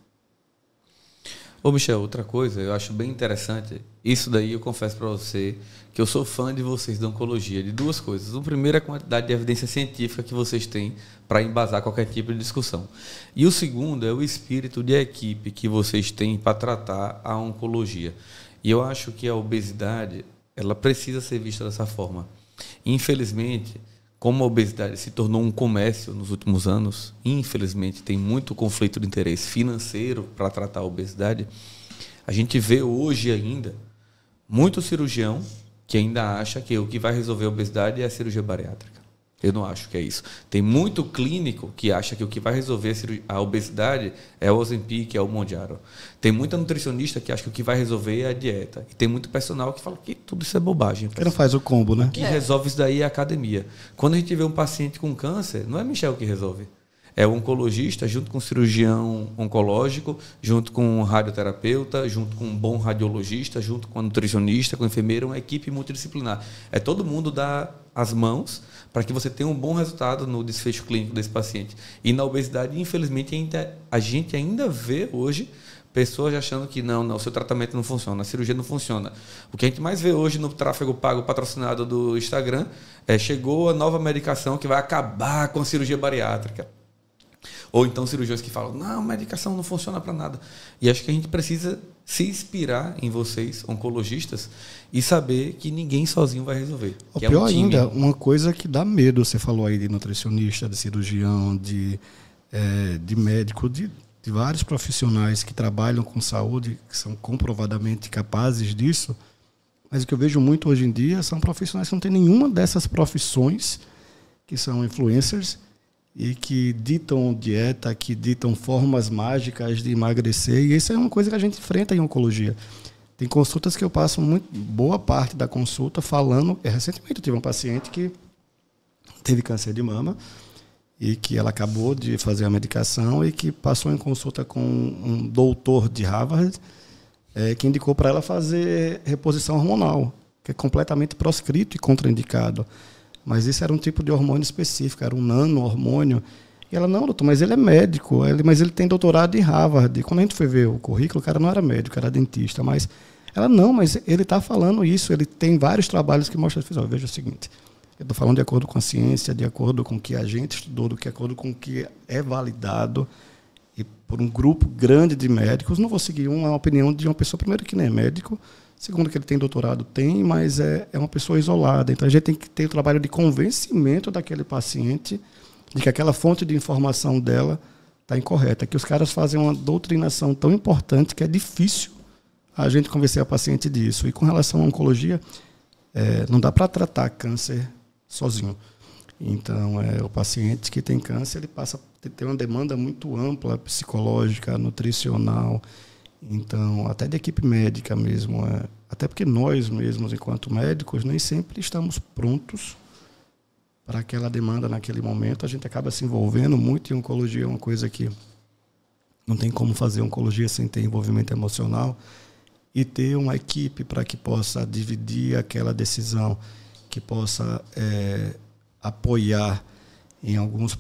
Ô, Michel, outra coisa, eu acho bem interessante. Isso daí eu confesso para você que eu sou fã de vocês da oncologia, de duas coisas. O primeiro é a quantidade de evidência científica que vocês têm para embasar qualquer tipo de discussão. E o segundo é o espírito de equipe que vocês têm para tratar a oncologia. E eu acho que a obesidade, ela precisa ser vista dessa forma. Infelizmente, como a obesidade se tornou um comércio nos últimos anos, infelizmente tem muito conflito de interesse financeiro para tratar a obesidade, a gente vê hoje ainda muito cirurgião que ainda acha que o que vai resolver a obesidade é a cirurgia bariátrica. Eu não acho que é isso. Tem muito clínico que acha que o que vai resolver a obesidade é o Ozempic, é o Mounjaro. Tem muita nutricionista que acha que o que vai resolver é a dieta. E tem muito personal que fala que tudo isso é bobagem. Que não faz o combo, né? O que resolve isso daí é a academia. Quando a gente vê um paciente com câncer, não é Michel que resolve. É o oncologista junto com o cirurgião oncológico, junto com o radioterapeuta, junto com um bom radiologista, junto com a nutricionista, com a enfermeira, uma equipe multidisciplinar. É todo mundo dar as mãos para que você tenha um bom resultado no desfecho clínico desse paciente. E na obesidade, infelizmente, a gente ainda vê hoje pessoas achando que não, o seu tratamento não funciona, a cirurgia não funciona. O que a gente mais vê hoje no tráfego pago patrocinado do Instagram chegou a nova medicação que vai acabar com a cirurgia bariátrica. Ou então cirurgiões que falam, não, a medicação não funciona para nada. E acho que a gente precisa se inspirar em vocês, oncologistas, e saber que ninguém sozinho vai resolver. O pior ainda, uma coisa que dá medo, você falou aí de nutricionista, de cirurgião, de médico, de vários profissionais que trabalham com saúde, que são comprovadamente capazes disso, mas o que eu vejo muito hoje em dia são profissionais que não têm nenhuma dessas profissões, que são influencers, e que ditam dieta, que ditam formas mágicas de emagrecer, e isso é uma coisa que a gente enfrenta em oncologia. Tem consultas que eu passo boa parte da consulta falando. Recentemente eu tive um paciente que teve câncer de mama e que ela acabou de fazer a medicação e que passou em consulta com um doutor de Harvard que indicou para ela fazer reposição hormonal, que é completamente proscrito e contraindicado. Mas isso era um tipo de hormônio específico, era um nano-hormônio. E ela, não, doutor, mas ele é médico, mas ele tem doutorado em Harvard. E quando a gente foi ver o currículo, o cara não era médico, era dentista. Mas ela, não, mas ele está falando isso, ele tem vários trabalhos que mostram isso. Veja o seguinte, eu estou falando de acordo com a ciência, de acordo com o que a gente estudou, de acordo com o que é validado, e por um grupo grande de médicos. Não vou seguir uma opinião de uma pessoa, primeiro, que nem é médico, segundo, que ele tem doutorado, tem, mas é uma pessoa isolada. Então, a gente tem que ter o trabalho de convencimento daquele paciente de que aquela fonte de informação dela está incorreta. Que os caras fazem uma doutrinação tão importante que é difícil a gente convencer a paciente disso. E com relação à oncologia, não dá para tratar câncer sozinho. Então, o paciente que tem câncer, ele passa a ter uma demanda muito ampla, psicológica, nutricional. Então, até de equipe médica mesmo, até porque nós mesmos, enquanto médicos, nem sempre estamos prontos para aquela demanda naquele momento. A gente acaba se envolvendo muito em oncologia, é uma coisa que não tem como fazer oncologia sem ter envolvimento emocional e ter uma equipe para que possa dividir aquela decisão, que possa apoiar em alguns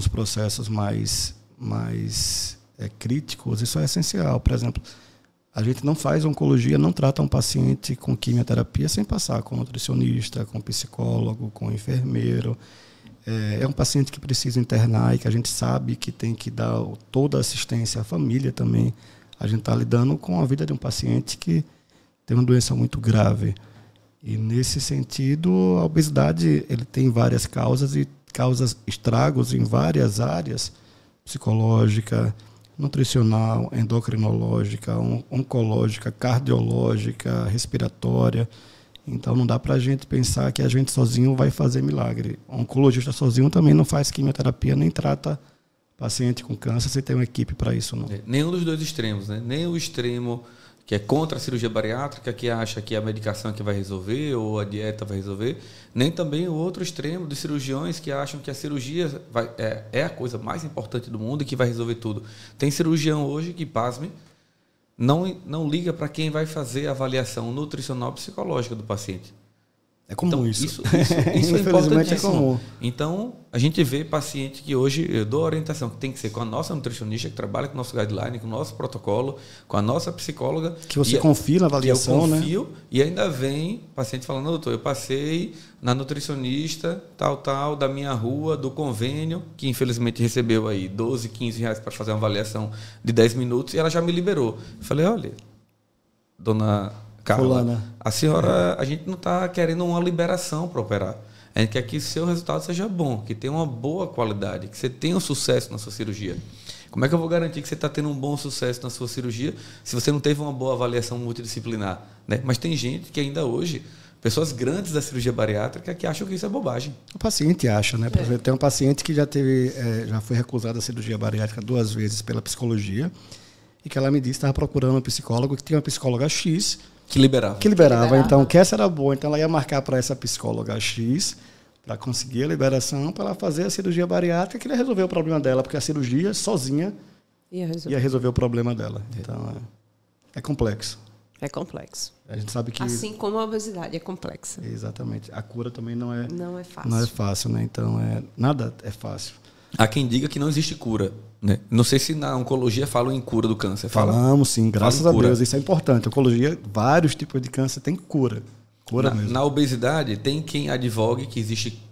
processos mais críticos. Isso é essencial. Por exemplo, a gente não faz oncologia, não trata um paciente com quimioterapia sem passar com nutricionista, com psicólogo, com enfermeiro. É um paciente que precisa internar e que a gente sabe que tem que dar toda a assistência à família também. A gente está lidando com a vida de um paciente que tem uma doença muito grave. E, nesse sentido, a obesidade ele tem várias causas e causa estragos em várias áreas, psicológica, nutricional, endocrinológica, oncológica, cardiológica, respiratória. Então, não dá para a gente pensar que a gente sozinho vai fazer milagre. O oncologista sozinho também não faz quimioterapia, nem trata paciente com câncer, você tem uma equipe para isso, não. Nenhum dos dois extremos, né? Nem o extremo que é contra a cirurgia bariátrica, que acha que a medicação que vai resolver ou a dieta vai resolver, nem também o outro extremo de cirurgiões que acham que a cirurgia é a coisa mais importante do mundo e que vai resolver tudo. Tem cirurgião hoje que, pasme, não liga para quem vai fazer a avaliação nutricional psicológica do paciente. É comum então, isso. Isso é Infelizmente importantíssimo. é comum. Então, a gente vê paciente que hoje eu dou orientação que tem que ser com a nossa nutricionista, que trabalha com o nosso guideline, com o nosso protocolo, com a nossa psicóloga. Que você confia na avaliação, que eu né? confio, e ainda vem paciente falando, doutor, eu passei na nutricionista, tal, da minha rua, do convênio, que infelizmente recebeu aí 12, 15 reais para fazer uma avaliação de 10 minutos, e ela já me liberou. Eu falei, olha, dona Carla, Fulana, a senhora, a gente não está querendo uma liberação para operar. A gente quer que seu resultado seja bom, que tenha uma boa qualidade, que você tenha um sucesso na sua cirurgia. Como é que eu vou garantir que você está tendo um bom sucesso na sua cirurgia se você não teve uma boa avaliação multidisciplinar? Né? Mas tem gente que ainda hoje, pessoas grandes da cirurgia bariátrica, que acham que isso é bobagem. o paciente acha, né? Por exemplo, tem um paciente que já foi recusado a cirurgia bariátrica 2 vezes pela psicologia e que ela me disse que estava procurando um psicólogo, que tinha uma psicóloga X, Que liberava. Então, que essa era boa. Então, ela ia marcar para essa psicóloga X para conseguir a liberação, para ela fazer a cirurgia bariátrica, que ia resolver o problema dela, porque a cirurgia sozinha ia resolver o problema dela. Então, é complexo. É complexo. A gente sabe que... Assim como a obesidade é complexa. Exatamente. A cura também não é fácil. Não é fácil, né? Então, nada é fácil. Há quem diga que não existe cura. Né? Não sei se na oncologia falam em cura do câncer. Falamos, sim, graças a cura. Deus. Isso é importante. Oncologia, vários tipos de câncer tem cura. Cura mesmo. Na obesidade, tem quem advogue que existe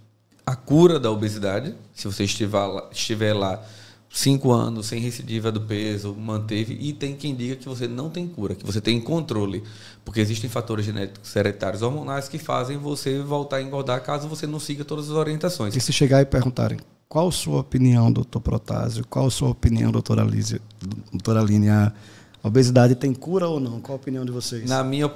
a cura da obesidade. Se você estiver lá 5 anos sem recidiva do peso, manteve. E tem quem diga que você não tem cura, que você tem controle. Porque existem fatores genéticos hereditários hormonais que fazem você voltar a engordar caso você não siga todas as orientações. E se chegar e perguntarem, qual a sua opinião, doutor Protásio? Qual a sua opinião, doutora Aline? A obesidade tem cura ou não? Qual a opinião de vocês?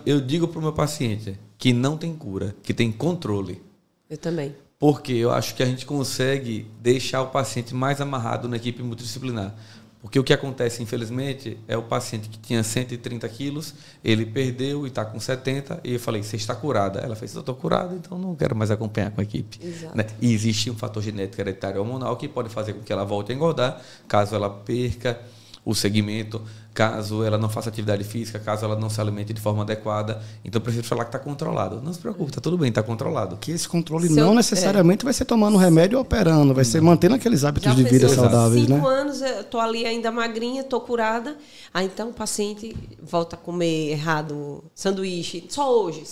Eu digo para o meu paciente que não tem cura, que tem controle. Eu também. Porque eu acho que a gente consegue deixar o paciente mais amarrado na equipe multidisciplinar. Porque o que acontece, infelizmente, é o paciente que tinha 130 quilos, ele perdeu e está com 70, e eu falei, você está curada. Ela fez, eu estou curada, então não quero mais acompanhar com a equipe. Né? E existe um fator genético hereditário hormonal que pode fazer com que ela volte a engordar, caso ela perca o segmento, caso ela não faça atividade física, caso ela não se alimente de forma adequada. Então, eu prefiro falar que está controlado. Não se preocupe, está tudo bem, está controlado. Que esse controle não necessariamente vai ser tomando remédio ou operando, vai ser mantendo aqueles hábitos de vida saudáveis, né? 5 anos, eu estou ali ainda magrinha, estou curada. Aí, então, o paciente volta a comer errado, sanduíche, só hoje.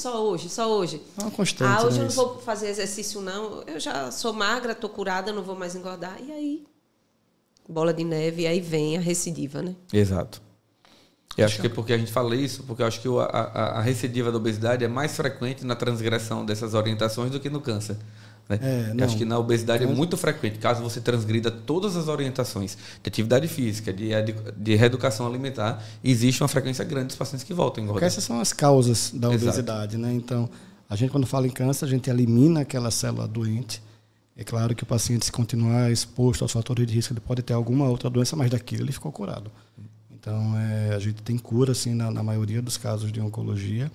É uma constante, hoje né, eu não vou fazer exercício, não. Eu já sou magra, estou curada, não vou mais engordar. E aí, bola de neve, e aí vem a recidiva, né? Exato. Eu acho que é porque a gente fala isso, porque eu acho que a recidiva da obesidade é mais frequente na transgressão dessas orientações do que no câncer. Né? Eu acho que na obesidade é muito frequente, caso você transgrida todas as orientações de atividade física, de reeducação alimentar, existe uma frequência grande dos pacientes que voltam a engordar. Porque essas são as causas da obesidade, né? Então, a gente, quando fala em câncer, a gente elimina aquela célula doente. É claro que o paciente, se continuar exposto aos fatores de risco, ele pode ter alguma outra doença, mas daquilo ele ficou curado. Então, a gente tem cura, assim, na maioria dos casos de oncologia,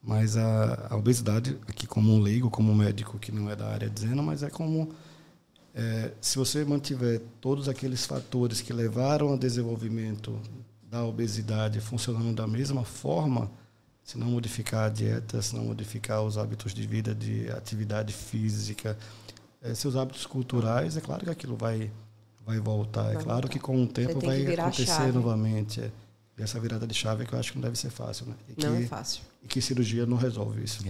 mas a obesidade, aqui como um leigo, como um médico que não é da área dizendo, mas é como... se você mantiver todos aqueles fatores que levaram ao desenvolvimento da obesidade funcionando da mesma forma, se não modificar a dieta, se não modificar os hábitos de vida, de atividade física, seus hábitos culturais, é claro que aquilo vai voltar. É claro que com o tempo vai acontecer novamente. E essa virada de chave é que eu acho que não deve ser fácil, né? Não é fácil. E que cirurgia não resolve isso.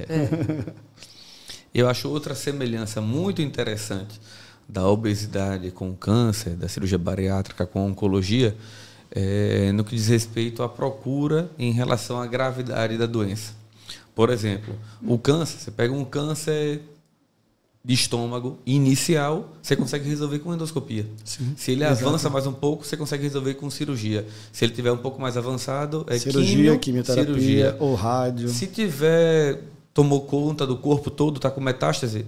Eu acho outra semelhança muito interessante da obesidade com o câncer, da cirurgia bariátrica com a oncologia, no que diz respeito à procura em relação à gravidade da doença. Por exemplo, o câncer, você pega um câncer de estômago inicial, você consegue resolver com endoscopia. Sim, se ele avança mais um pouco, você consegue resolver com cirurgia. Se ele tiver um pouco mais avançado, cirurgia, quimioterapia ou rádio. Se tomou conta do corpo todo, está com metástase,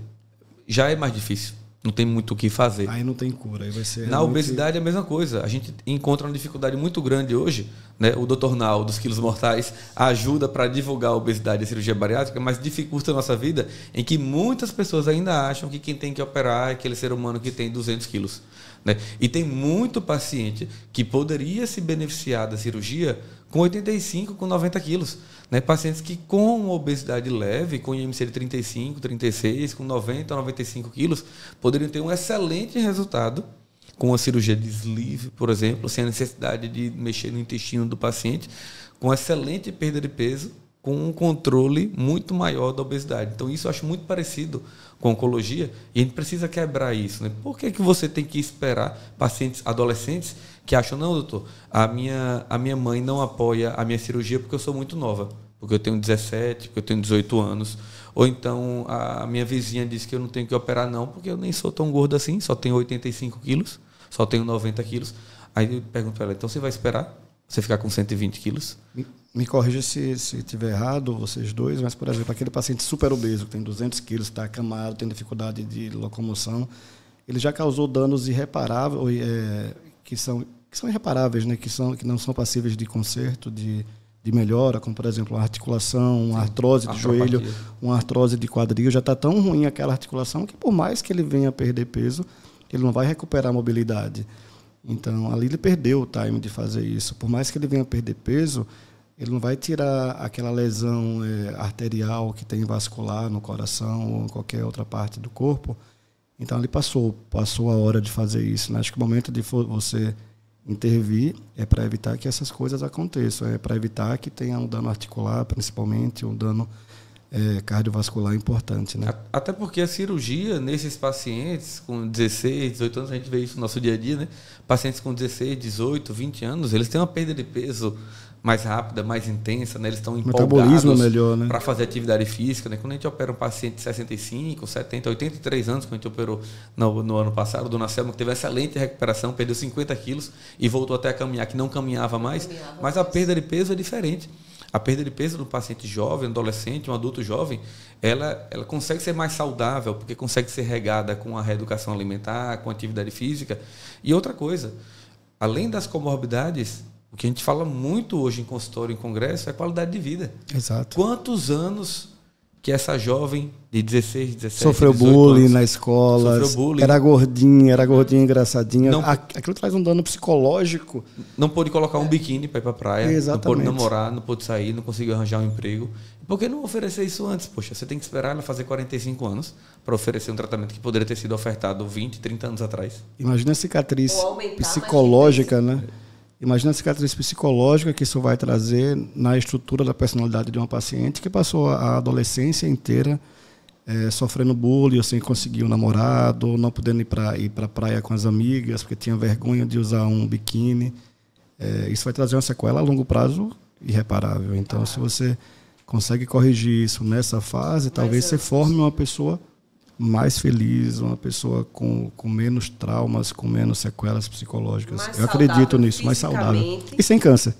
já é mais difícil. Não tem muito o que fazer. Aí não tem cura. Aí vai ser Na obesidade é a mesma coisa. A gente encontra uma dificuldade muito grande hoje. Né? O Dr. Nau, dos Quilos Mortais, ajuda para divulgar a obesidade e a cirurgia bariátrica, mas dificulta a nossa vida em que muitas pessoas ainda acham que quem tem que operar é aquele ser humano que tem 200 quilos. né? E tem muito paciente que poderia se beneficiar da cirurgia com 85, com 90 quilos. Né? Pacientes que com obesidade leve, com IMC de 35, 36, com 90, 95 quilos, poderiam ter um excelente resultado com a cirurgia de sleeve, por exemplo, sem a necessidade de mexer no intestino do paciente, com excelente perda de peso, com um controle muito maior da obesidade. Então, isso eu acho muito parecido com a oncologia e a gente precisa quebrar isso. Né? Por que você tem que esperar pacientes adolescentes que acham, não, doutor, a minha mãe não apoia a minha cirurgia porque eu sou muito nova, porque eu tenho 17, porque eu tenho 18 anos, ou então a minha vizinha disse que eu não tenho que operar não, porque eu nem sou tão gordo assim, só tenho 85 quilos, só tenho 90 quilos. Aí eu pergunto para ela, então você vai esperar você ficar com 120 quilos? Me corrija se estiver errado, vocês dois, mas, por exemplo, aquele paciente super obeso, que tem 200 quilos, está acamado, tem dificuldade de locomoção, ele já causou danos irreparáveis, que são irreparáveis, né? que não são passíveis de conserto, de melhora, como, por exemplo, uma articulação, uma artrose de joelho, uma artrose de quadril. Já está tão ruim aquela articulação que, por mais que ele venha a perder peso, ele não vai recuperar a mobilidade. Então, ali ele perdeu o time de fazer isso. Por mais que ele venha a perder peso, ele não vai tirar aquela lesão arterial que tem vascular no coração ou em qualquer outra parte do corpo. Então, ali passou a hora de fazer isso. Né? Acho que o momento de você intervir é para evitar que essas coisas aconteçam, é para evitar que tenha um dano articular, principalmente, um dano cardiovascular importante. Né? Até porque a cirurgia, nesses pacientes com 16, 18 anos, a gente vê isso no nosso dia a dia, né? Pacientes com 16, 18, 20 anos, eles têm uma perda de peso mais rápida, mais intensa, né? Eles estão empolgados né? para fazer atividade física. Né? Quando a gente opera um paciente de 65, 70, 83 anos, quando a gente operou no ano passado, o Dona Selma, que teve excelente recuperação, perdeu 50 quilos e voltou até a caminhar, que não caminhava mais, mas a perda de peso é diferente. A perda de peso do paciente jovem, adolescente, um adulto jovem, ela consegue ser mais saudável, porque consegue ser regada com a reeducação alimentar, com a atividade física. E outra coisa, além das comorbidades, o que a gente fala muito hoje em consultório, em congresso, é a qualidade de vida. Exato. Quantos anos que essa jovem de 16, 17, sofreu 18 bullying anos, na escola, sofreu bullying, era gordinha engraçadinha. Aquilo traz um dano psicológico. Não pôde colocar um biquíni para ir para a praia, exatamente. Não pôde namorar, não pôde sair, não conseguiu arranjar um emprego. Por que não oferecer isso antes? Poxa, você tem que esperar ela fazer 45 anos para oferecer um tratamento que poderia ter sido ofertado 20, 30 anos atrás. Imagina a cicatriz psicológica, né? Imagina a cicatriz psicológica que isso vai trazer na estrutura da personalidade de uma paciente que passou a adolescência inteira sofrendo bullying, sem conseguir um namorado, não podendo ir para a praia com as amigas, porque tinha vergonha de usar um biquíni. Isso vai trazer uma sequela a longo prazo irreparável. Então, se você consegue corrigir isso nessa fase, talvez você forme uma pessoa mais feliz, uma pessoa com menos traumas, com menos sequelas psicológicas. Eu acredito nisso, mais saudável. E sem câncer.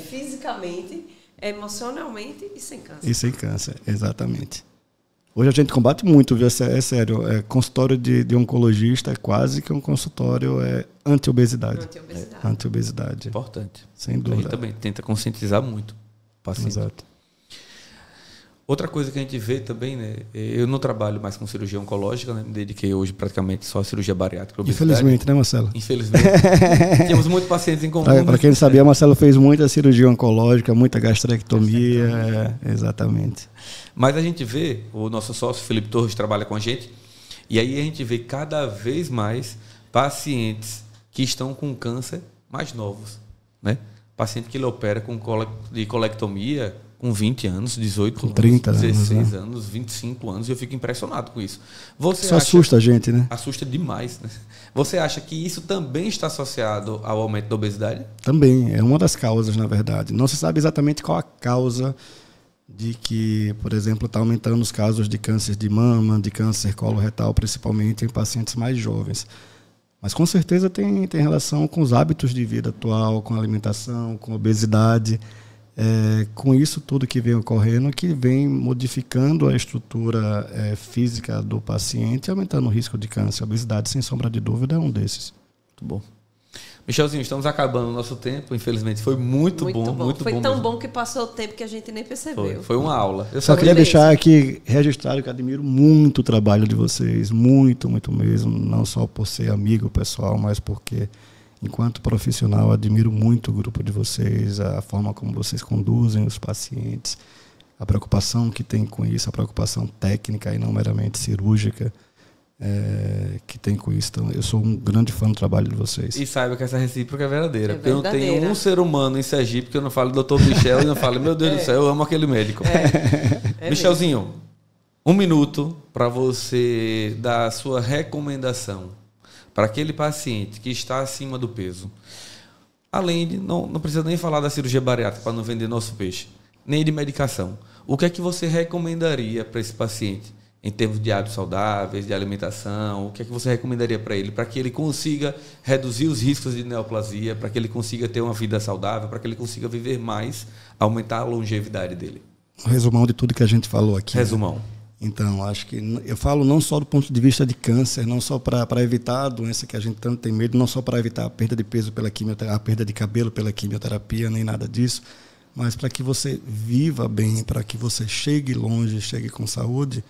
Fisicamente, emocionalmente e sem câncer. E sem câncer, exatamente. Hoje a gente combate muito, viu? É sério. Consultório de oncologista é quase que um consultório anti-obesidade. Anti-obesidade. Importante. Sem dúvida. A gente também tenta conscientizar muito o paciente. Exato. Outra coisa que a gente vê também, né? Eu não trabalho mais com cirurgia oncológica, né? Me dediquei hoje praticamente só a cirurgia bariátrica. Infelizmente, né, Marcelo? Infelizmente. Temos muitos pacientes em comum. Para quem não sabia, Marcelo fez muita cirurgia oncológica, muita gastrectomia. Exatamente. Mas a gente vê, o nosso sócio Felipe Torres trabalha com a gente, e aí a gente vê cada vez mais pacientes que estão com câncer mais novos, né? Paciente que ele opera de colectomia com 20 anos, 18 com 30 anos, 16 né? anos, 25 anos, e eu fico impressionado com isso. Isso assusta a gente, né? Assusta demais, né? Você acha que isso também está associado ao aumento da obesidade? Também, é uma das causas, na verdade. Não se sabe exatamente qual a causa de que, por exemplo, está aumentando os casos de câncer de mama, de câncer coloretal, principalmente em pacientes mais jovens. Mas com certeza tem relação com os hábitos de vida atual, com a alimentação, com a obesidade, com isso tudo que vem ocorrendo, que vem modificando a estrutura física do paciente, aumentando o risco de câncer. A obesidade, sem sombra de dúvida, é um desses. Muito bom. Michelzinho, estamos acabando o nosso tempo. Infelizmente, foi muito bom. Muito foi bom tão mesmo. bom que passou o tempo que a gente nem percebeu. Foi uma aula. Eu só queria deixar aqui registrado que admiro muito o trabalho de vocês. Muito, muito mesmo. Não só por ser amigo pessoal, mas porque, enquanto profissional, admiro muito o grupo de vocês, a forma como vocês conduzem os pacientes, a preocupação que tem com isso, a preocupação técnica e não meramente cirúrgica. Que tem com isso. Então, eu sou um grande fã do trabalho de vocês. E saiba que essa recíproca é verdadeira. Porque eu não verdadeira. tenho um ser humano em Sergipe que eu não falo Dr. Michel e não falo, meu Deus do céu, eu amo aquele médico. Michelzinho, mesmo. 1 minuto para você dar a sua recomendação para aquele paciente que está acima do peso. Além de, não precisa nem falar da cirurgia bariátrica para não vender nosso peixe, nem de medicação. O que é que você recomendaria para esse paciente? Em termos de hábitos saudáveis, de alimentação, o que é que você recomendaria para ele? Para que ele consiga reduzir os riscos de neoplasia, para que ele consiga ter uma vida saudável, para que ele consiga viver mais, aumentar a longevidade dele. Um resumão de tudo que a gente falou aqui. Resumão. Né? Então, acho que eu falo não só do ponto de vista de câncer, não só para evitar a doença que a gente tanto tem medo, não só para evitar a perda de peso pela quimioterapia, a perda de cabelo pela quimioterapia, nem nada disso, mas para que você viva bem, para que você chegue longe, chegue com saúde.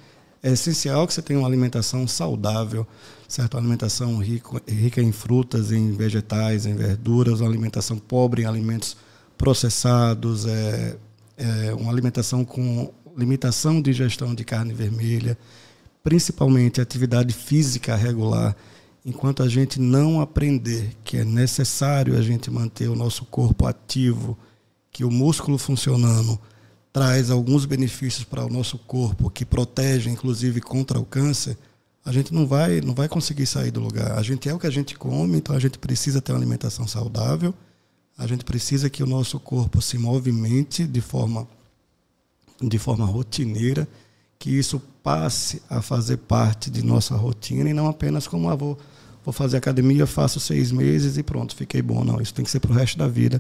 É essencial que você tenha uma alimentação saudável, certo? Uma alimentação rica em frutas, em vegetais, em verduras, uma alimentação pobre em alimentos processados, uma alimentação com limitação de ingestão de carne vermelha, principalmente atividade física regular. Enquanto a gente não aprender que é necessário a gente manter o nosso corpo ativo, que o músculo funcionando traz alguns benefícios para o nosso corpo, que protege, inclusive, contra o câncer, a gente não vai conseguir sair do lugar. A gente é o que a gente come, então a gente precisa ter uma alimentação saudável, a gente precisa que o nosso corpo se movimente de forma rotineira, que isso passe a fazer parte de nossa rotina e não apenas como, vou fazer academia, faço 6 meses e pronto, fiquei bom. Não, isso tem que ser para o resto da vida.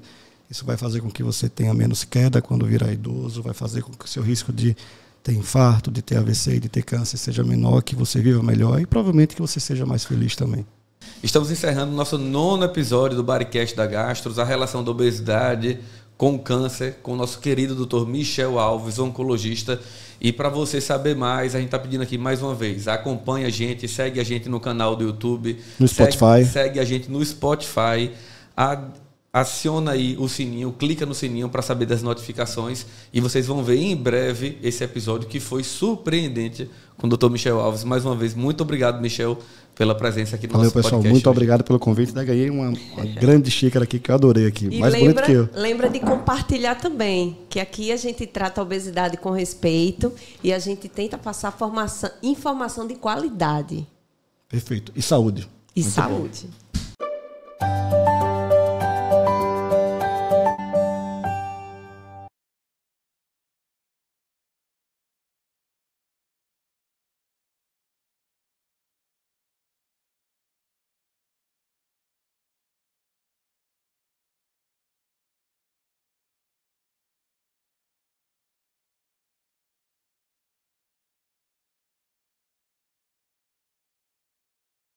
Isso vai fazer com que você tenha menos queda quando virar idoso, vai fazer com que o seu risco de ter infarto, de ter AVC e de ter câncer seja menor, que você viva melhor e provavelmente que você seja mais feliz também. Estamos encerrando o nosso 9º episódio do Baricast da Gastros, a relação da obesidade com o câncer, com o nosso querido Dr. Michel Alves, oncologista. E para você saber mais, a gente está pedindo aqui mais uma vez, acompanhe a gente, segue a gente no canal do YouTube, no Spotify, segue a gente no Spotify, aciona aí o sininho, clica no sininho para saber das notificações e vocês vão ver em breve esse episódio que foi surpreendente com o Dr. Michel Alves. Mais uma vez, muito obrigado, Michel, pela presença aqui no nosso podcast. Valeu, pessoal. Muito obrigado pelo convite. Ganhei uma grande xícara aqui que eu adorei aqui. E mais bonito que eu. Lembra de compartilhar também, que aqui a gente trata a obesidade com respeito e a gente tenta passar informação de qualidade. Perfeito. E saúde. E muito saúde. Bom.